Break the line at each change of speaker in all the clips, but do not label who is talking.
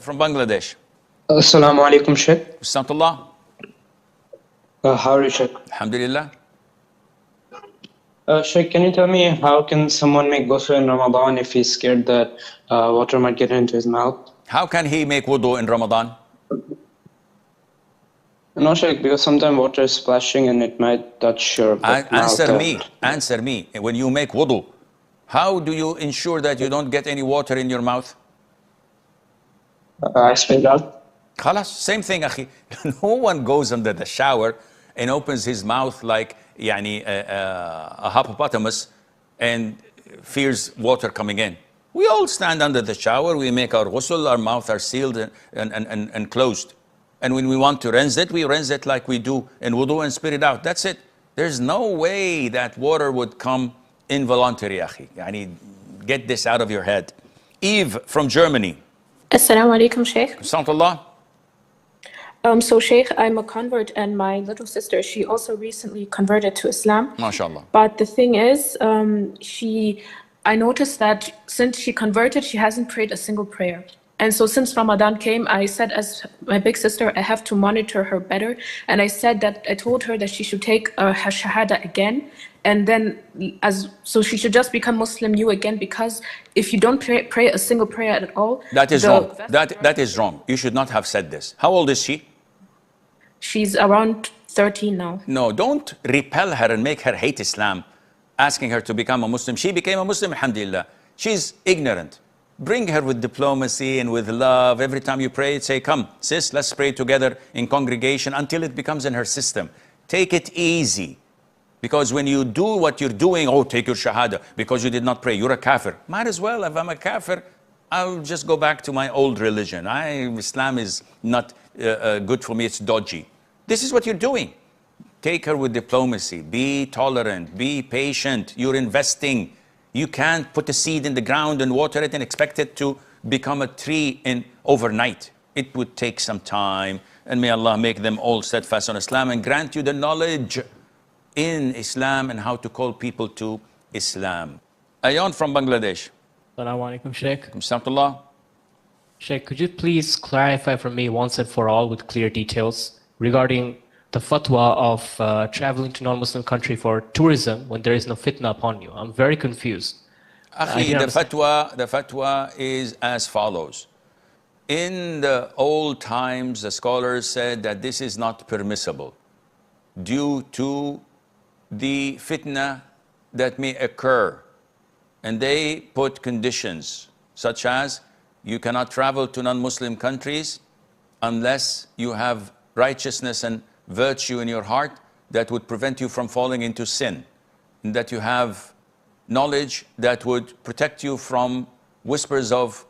From Bangladesh.
Assalamu alaikum, Sheikh.
Bismillah.
How are you, Sheikh?
Alhamdulillah.
Sheikh, can you tell me how can someone make ghusl in Ramadan if he's scared that water might get into his mouth?
How can he make wudu in Ramadan?
No, Sheikh, because sometimes water is splashing and it might touch your mouth.
Answer me. When you make wudu, how do you ensure that you don't get any water in your mouth?
I spit out.
Khalas, same thing, akhi. No one goes under the shower and opens his mouth like a hippopotamus and fears water coming in. We all stand under the shower, we make our ghusl, our mouths are sealed and closed. And when we want to rinse it, we rinse it like we do in wudu and spit it out. That's it. There's no way that water would come involuntary, akhi. Get this out of your head. Eve from Germany.
Assalamu alaikum, Sheikh.
Assalamualaikum.
So Sheikh, I'm a convert, and my little sister, she also recently converted to Islam.
MashaAllah.
But the thing is, I noticed that since she converted, she hasn't prayed a single prayer. And so since Ramadan came, I said, as my big sister, I have to monitor her better. And I told her that she should take her shahada again. And then, so she should just become Muslim new again, because if you don't pray a single prayer at all,
that is wrong. That is wrong. You should not have said this. How old is she?
She's around 13 now.
No, don't repel her and make her hate Islam, asking her to become a Muslim. She became a Muslim, alhamdulillah. She's ignorant. Bring her with diplomacy and with love. Every time you pray, say, come, sis, let's pray together in congregation until it becomes in her system. Take it easy. Because when you do what you're doing, oh, take your shahada, because you did not pray, you're a kafir. Might as well, if I'm a kafir, I'll just go back to my old religion. Islam is not good for me, it's dodgy. This is what you're doing. Take her with diplomacy, be tolerant, be patient. You're investing. You can't put a seed in the ground and water it and expect it to become a tree overnight. It would take some time. And may Allah make them all steadfast on Islam and grant you the knowledge in Islam and how to call people to Islam. Ayan from Bangladesh.
Assalamu alaikum, Sheikh.
Bismillah.
Sheikh, could you please clarify for me once and for all with clear details regarding the fatwa of traveling to non-Muslim country for tourism when there is no fitna upon you? I'm very confused.
Akhi, the fatwa is as follows. In the old times, the scholars said that this is not permissible due to the fitna that may occur. And they put conditions such as you cannot travel to non-Muslim countries unless you have righteousness and virtue in your heart that would prevent you from falling into sin, and that you have knowledge that would protect you from whispers of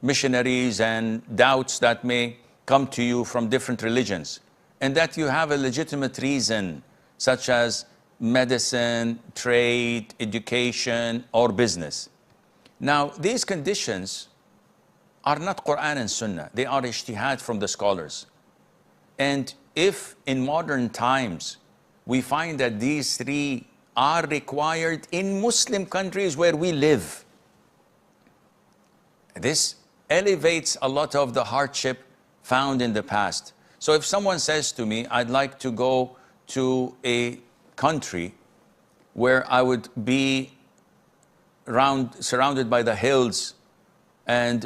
missionaries and doubts that may come to you from different religions, and that you have a legitimate reason such as medicine, trade, education, or business. Now, these conditions are not Qur'an and Sunnah. They are ijtihad from the scholars. And if in modern times we find that these three are required in Muslim countries where we live, this elevates a lot of the hardship found in the past. So if someone says to me, I'd like to go to a country where I would be surrounded by the hills and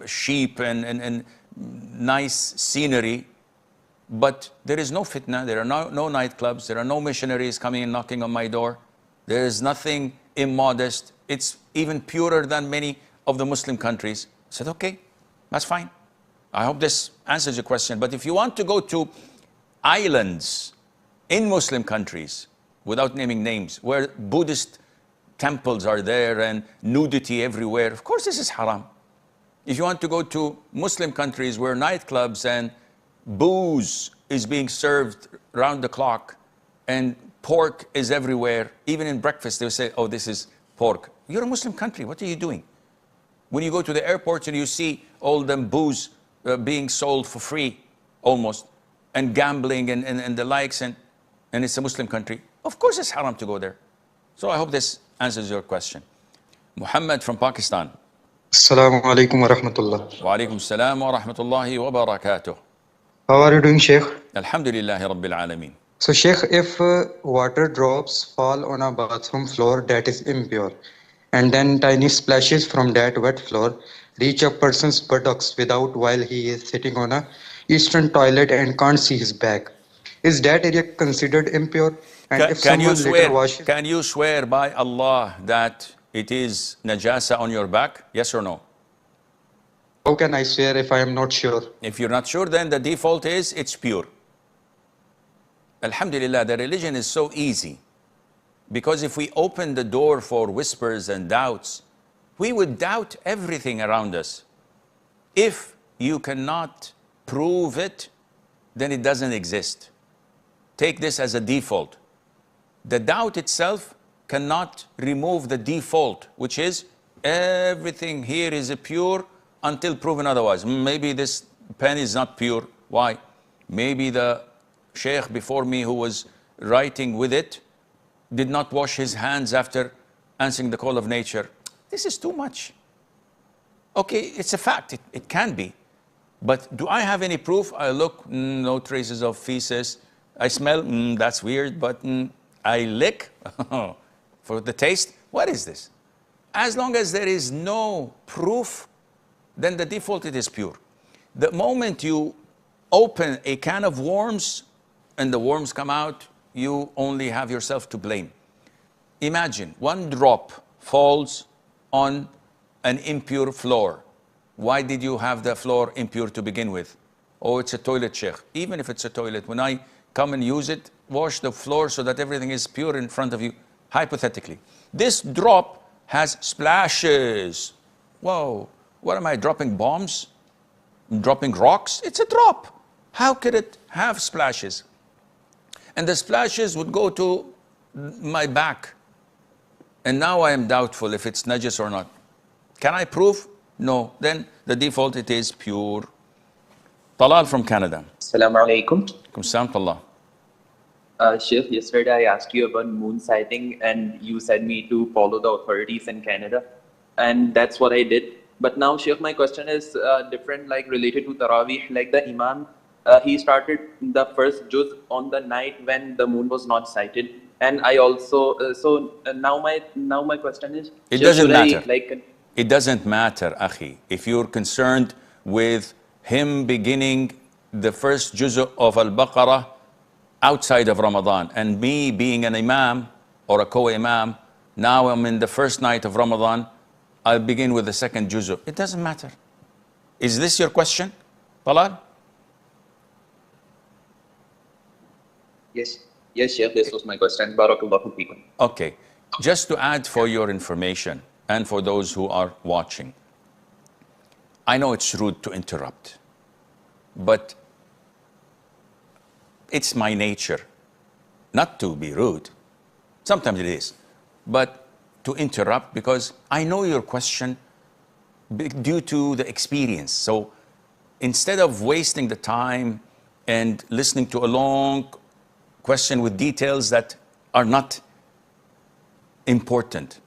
sheep and nice scenery, but there is no fitna, there are no nightclubs, there are no missionaries coming and knocking on my door, there is nothing immodest, it's even purer than many of the Muslim countries. I said, okay, that's fine. I hope this answers your question. But if you want to go to islands in Muslim countries, without naming names, where Buddhist temples are there and nudity everywhere, of course this is haram. If you want to go to Muslim countries where nightclubs and booze is being served round the clock and pork is everywhere, even in breakfast they'll say, oh, this is pork. You're a Muslim country, what are you doing? When you go to the airports and you see all them booze being sold for free almost, and gambling and the likes, and it's a Muslim country, of course it's haram to go there. So I hope this answers your question. Muhammad from Pakistan.
Assalamu alaikum wa rahmatullah.
Wa alaikum salam wa rahmatullahi wa barakatuh.
How are you doing, Sheikh?
Alhamdulillahi Rabbil Alameen.
So, Sheikh, if water drops fall on a bathroom floor that is impure, and then tiny splashes from that wet floor reach a person's buttocks without while he is sitting on a eastern toilet and can't see his back, is that area considered impure? And if
Can you
someone later
swear?
washes,
Can you swear by Allah that it is najasa on your back? Yes or no?
how can I swear if I am not sure?
If you're not sure, then the default is it's pure. Alhamdulillah, the religion is so easy. Because if we open the door for whispers and doubts, we would doubt everything around us. If you cannot prove it, then it doesn't exist. Take this as a default. The doubt itself cannot remove the default, which is everything here is pure until proven otherwise. Maybe this pen is not pure. Why? Maybe the sheikh before me who was writing with it did not wash his hands after answering the call of nature. This is too much. Okay, it's a fact, it can be. But do I have any proof? I look, no traces of feces. I smell, that's weird, but I lick for the taste. What is this? As long as there is no proof, then the default, it is pure. The moment you open a can of worms and the worms come out, you only have yourself to blame. Imagine one drop falls on an impure floor. Why did you have the floor impure to begin with? Oh, it's a toilet, Sheikh. Even if it's a toilet, when I come and use it, wash the floor so that everything is pure in front of you. Hypothetically, this drop has splashes. Whoa, what am I dropping bombs? Dropping rocks? It's a drop. How could it have splashes? And the splashes would go to my back. And now I am doubtful if it's najis or not. Can I prove? No. Then the default, it is pure. Talal from Canada.
Assalamu alaikum.
Salam.
Sheikh, yesterday I asked you about moon sighting and you said me to follow the authorities in Canada. And that's what I did. But now, Sheikh, my question is different, like related to Taraweeh. Like the imam, he started the first juz on the night when the moon was not sighted. And I also, now my question is,
it doesn't matter. It doesn't matter, Akhi. If you're concerned with him beginning the first juz of Al-Baqarah outside of Ramadan and me being an imam or a co-imam, now I'm in the first night of Ramadan, I'll begin with the second juz. It doesn't matter. Is this your question, Talal?
Yes, Sheikh, this was my question. Barakallahu feekum.
Okay, just to add for your information and for those who are watching, I know it's rude to interrupt, but it's my nature not to be rude. Sometimes it is, but to interrupt because I know your question due to the experience. So instead of wasting the time and listening to a long question with details that are not important,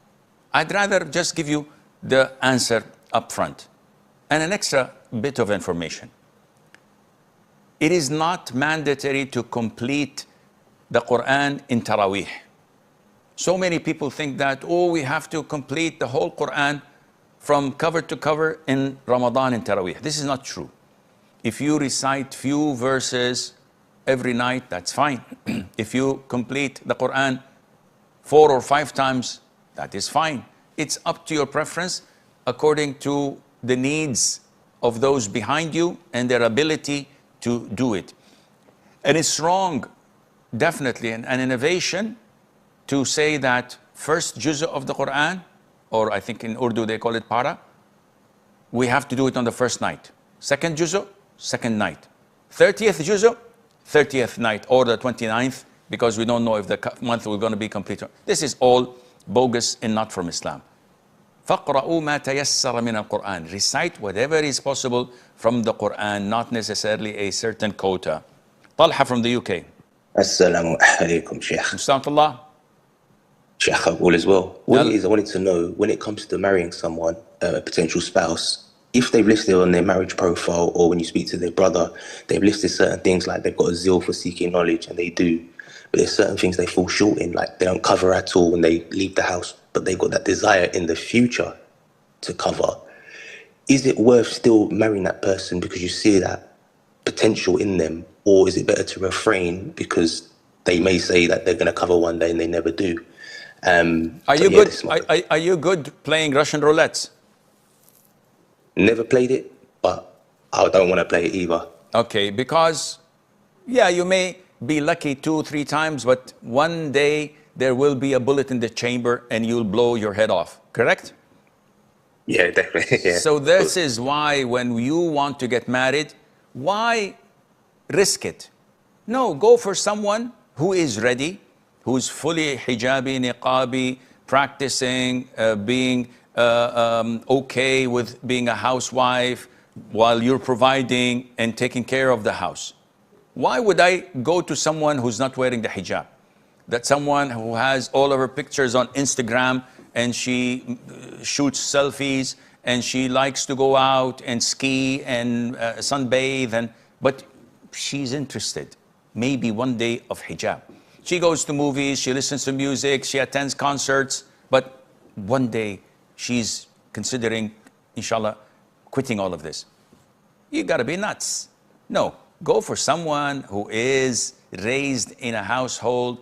I'd rather just give you the answer up front and an extra bit of information. It is not mandatory to complete the Qur'an in Taraweeh. So many people think that, oh, we have to complete the whole Qur'an from cover to cover in Ramadan in Taraweeh. This is not true. If you recite few verses every night, that's fine. If you complete the Qur'an 4 or 5 times, that is fine. It's up to your preference according to the needs of those behind you and their ability to do it. And it's wrong, definitely, an innovation to say that first juz of the Qur'an, or I think in Urdu they call it para, we have to do it on the first night. Second juz, second night. 30th juz, 30th night, or the 29th, because we don't know if the month we're going to be complete. This is all bogus and not from Islam. فَقْرَؤُوا مَا تَيَسَّرَ مِنَ الْقُرْآنِ. Recite whatever is possible from the Qur'an, not necessarily a certain quota. Talha from the UK.
Assalamu alaikum, Sheikh.
Assalamu.
Sheikh, all as well. What
Now,
it is, I wanted to know, when it comes to marrying someone, a potential spouse, if they've listed on their marriage profile, or when you speak to their brother, they've listed certain things like they've got a zeal for seeking knowledge, and they do, but there's certain things they fall short in, like they don't cover at all when they leave the house, but they've got that desire in the future to cover. Is it worth still marrying that person because you see that potential in them, or is it better to refrain because they may say that they're going to cover one day and they never do?
are you good? Are you good playing Russian roulettes?
Never played it, but I don't want to play it either.
Okay, because yeah, you may be lucky 2-3 times, but one day there will be a bullet in the chamber and you'll blow your head off. Correct?
Yeah, definitely. Yeah.
So this is why when you want to get married, why risk it? No, go for someone who is ready, who's fully hijabi, niqabi, practicing, being okay with being a housewife while you're providing and taking care of the house. Why would I go to someone who's not wearing the hijab? That someone who has all of her pictures on Instagram and she shoots selfies and she likes to go out and ski and sunbathe, but she's interested maybe one day of hijab. She goes to movies, she listens to music, she attends concerts, but one day she's considering, inshallah, quitting all of this. You gotta be nuts. No, go for someone who is raised in a household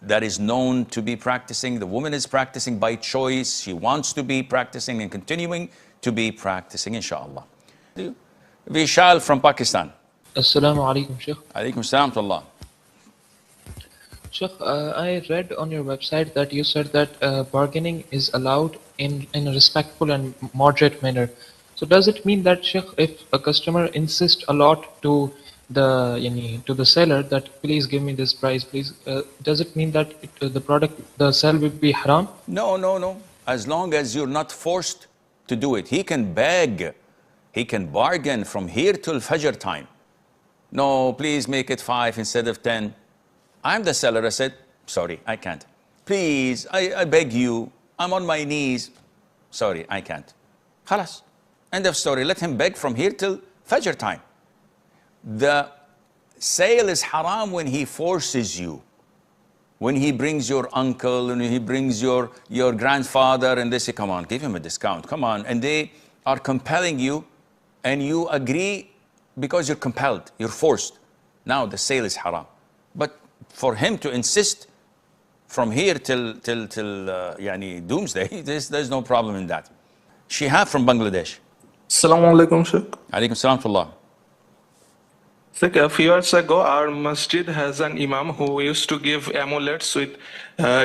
that is known to be practicing. The woman is practicing by choice. She wants to be practicing and continuing to be practicing, inshallah. Vishal from Pakistan.
Assalamu alaikum, Sheikh.
Alaikum salam to Allah.
Sheikh, I read on your website that you said that bargaining is allowed in a respectful and moderate manner. So does it mean that, Sheikh, if a customer insists a lot to the seller that please give me this price, please, does it mean that the sale will be haram?
No. As long as you're not forced to do it. He can beg, he can bargain from here till Fajr time. No, please make it 5 instead of 10. I'm the seller. I said, sorry, I can't. Please, I beg you, I'm on my knees. Sorry, I can't. Khalas. End of story. Let him beg from here till Fajr time. The sale is haram when he forces you. When he brings your uncle and he brings your grandfather and they say, come on, give him a discount, come on. And they are compelling you and you agree because you're compelled, you're forced. Now the sale is haram. But for him to insist from here till doomsday, there's no problem in that. Shihab from Bangladesh.
Assalamu alaikum, Sheikh.
Alaikum salam to Allah.
Like a few years ago, our masjid has an imam who used to give amulets with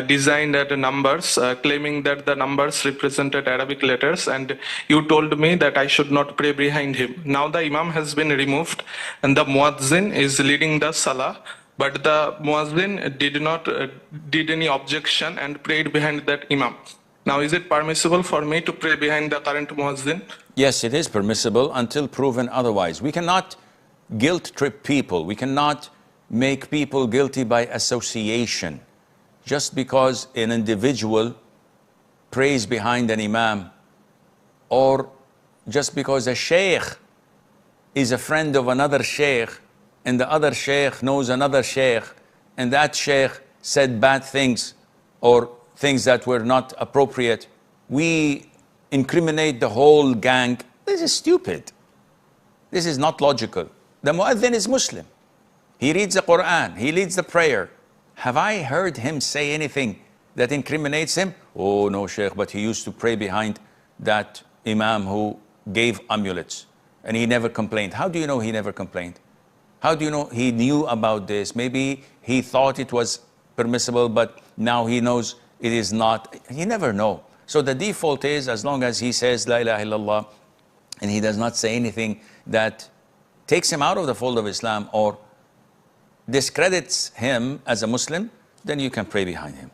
designed numbers, claiming that the numbers represented Arabic letters, and you told me that I should not pray behind him. Now the imam has been removed and the muazzin is leading the salah, but the muazzin did not did any objection and prayed behind that imam. Now is it permissible for me to pray behind the current muazzin?
Yes, it is permissible until proven otherwise. We cannot guilt trip people. We cannot make people guilty by association. Just because an individual prays behind an imam, or just because a sheikh is a friend of another sheikh, and the other sheikh knows another sheikh, and that sheikh said bad things or things that were not appropriate, we incriminate the whole gang. This is stupid. This is not logical. The muazzin is Muslim. He reads the Qur'an. He leads the prayer. Have I heard him say anything that incriminates him? Oh no, Sheikh, but he used to pray behind that imam who gave amulets and he never complained. How do you know he never complained? How do you know he knew about this? Maybe he thought it was permissible, but now he knows it is not. You never know. So the default is, as long as he says La ilaha illallah and he does not say anything that takes him out of the fold of Islam or discredits him as a Muslim, then you can pray behind him.